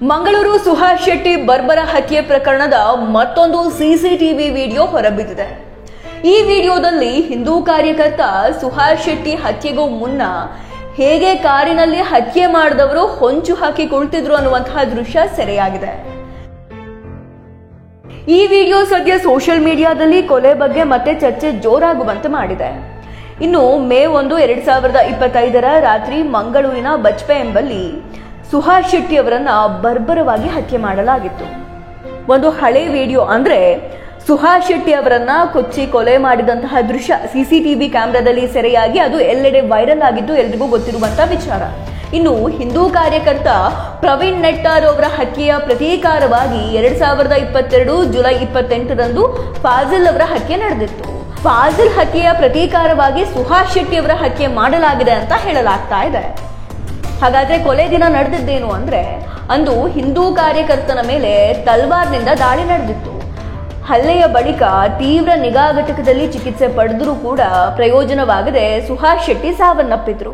ಮಂಗಳೂರು ಸುಹಾಸ್ ಶೆಟ್ಟಿ ಬರ್ಬರ ಹತ್ಯೆ ಪ್ರಕರಣದ ಮತ್ತೊಂದು ಸಿಸಿಟಿವಿ ವಿಡಿಯೋ ಹೊರಬಿದ್ದಿದೆ. ಈ ವಿಡಿಯೋದಲ್ಲಿ ಹಿಂದೂ ಕಾರ್ಯಕರ್ತ ಸುಹಾಸ್ ಶೆಟ್ಟಿ ಹತ್ಯೆಗೂ ಮುನ್ನ ಹೇಗೆ ಕಾರಿನಲ್ಲಿ ಹತ್ಯೆ ಮಾಡಿದವರು ಹೊಂಚು ಹಾಕಿ ಕುಳಿತಿದ್ರು ಅನ್ನುವಂತಹ ದೃಶ್ಯ ಸೆರೆಯಾಗಿದೆ. ಈ ವಿಡಿಯೋ ಸದ್ಯ ಸೋಷಿಯಲ್ ಮೀಡಿಯಾದಲ್ಲಿ ಕೊಲೆ ಬಗ್ಗೆ ಮತ್ತೆ ಚರ್ಚೆ ಜೋರಾಗುವಂತೆ ಮಾಡಿದೆ. ಇನ್ನು ಮೇ 1, 2025 ರಾತ್ರಿ ಮಂಗಳೂರಿನ ಬಜ್ಪೆ ಎಂಬಲ್ಲಿ ಸುಹಾಸ್ ಶೆಟ್ಟಿ ಅವರನ್ನ ಬರ್ಬರವಾಗಿ ಹತ್ಯೆ ಮಾಡಲಾಗಿತ್ತು. ಒಂದು ಹಳೆ ವಿಡಿಯೋ ಅಂದ್ರೆ ಸುಹಾಸ್ ಶೆಟ್ಟಿ ಅವರನ್ನ ಕೊಚ್ಚಿ ಕೊಲೆ ಮಾಡಿದಂತಹ ದೃಶ್ಯ ಸಿಸಿಟಿವಿ ಕ್ಯಾಮೆರಾದಲ್ಲಿ ಸೆರೆಯಾಗಿ ಅದು ಎಲ್ಲೆಡೆ ವೈರಲ್ ಆಗಿದ್ದು ಎಲ್ರಿಗೂ ಗೊತ್ತಿರುವಂತಹ ವಿಚಾರ. ಇನ್ನು ಹಿಂದೂ ಕಾರ್ಯಕರ್ತ ಪ್ರವೀಣ್ ನೆಟ್ಟಾರ್ ಅವರ ಹತ್ಯೆಯ ಪ್ರತೀಕಾರವಾಗಿ 2022 ಜುಲೈ 28ರಂದು ಫಾಜಿಲ್ ಅವರ ಹತ್ಯೆ ನಡೆದಿತ್ತು. ಫಾಜಿಲ್ ಹತ್ಯೆಯ ಪ್ರತೀಕಾರವಾಗಿ ಸುಹಾಸ್ ಶೆಟ್ಟಿ ಅವರ ಹತ್ಯೆ ಮಾಡಲಾಗಿದೆ ಅಂತ ಹೇಳಲಾಗ್ತಾ ಇದೆ. ಹಾಗಾದ್ರೆ ಕೊಲೆ ದಿನ ನಡೆದಿದ್ದೇನು ಅಂದ್ರೆ ಅಂದು ಹಿಂದೂ ಕಾರ್ಯಕರ್ತನ ಮೇಲೆ ತಲ್ವಾರ್ನಿಂದ ದಾಳಿ ನಡೆದಿತ್ತು. ಹಲ್ಲೆಯ ಬಳಿಕ ತೀವ್ರ ನಿಗಾ ಘಟಕದಲ್ಲಿ ಚಿಕಿತ್ಸೆ ಪಡೆದರೂ ಕೂಡ ಪ್ರಯೋಜನವಾಗದೆ ಸುಹಾಸ್ ಶೆಟ್ಟಿ ಸಾವನ್ನಪ್ಪಿದ್ರು.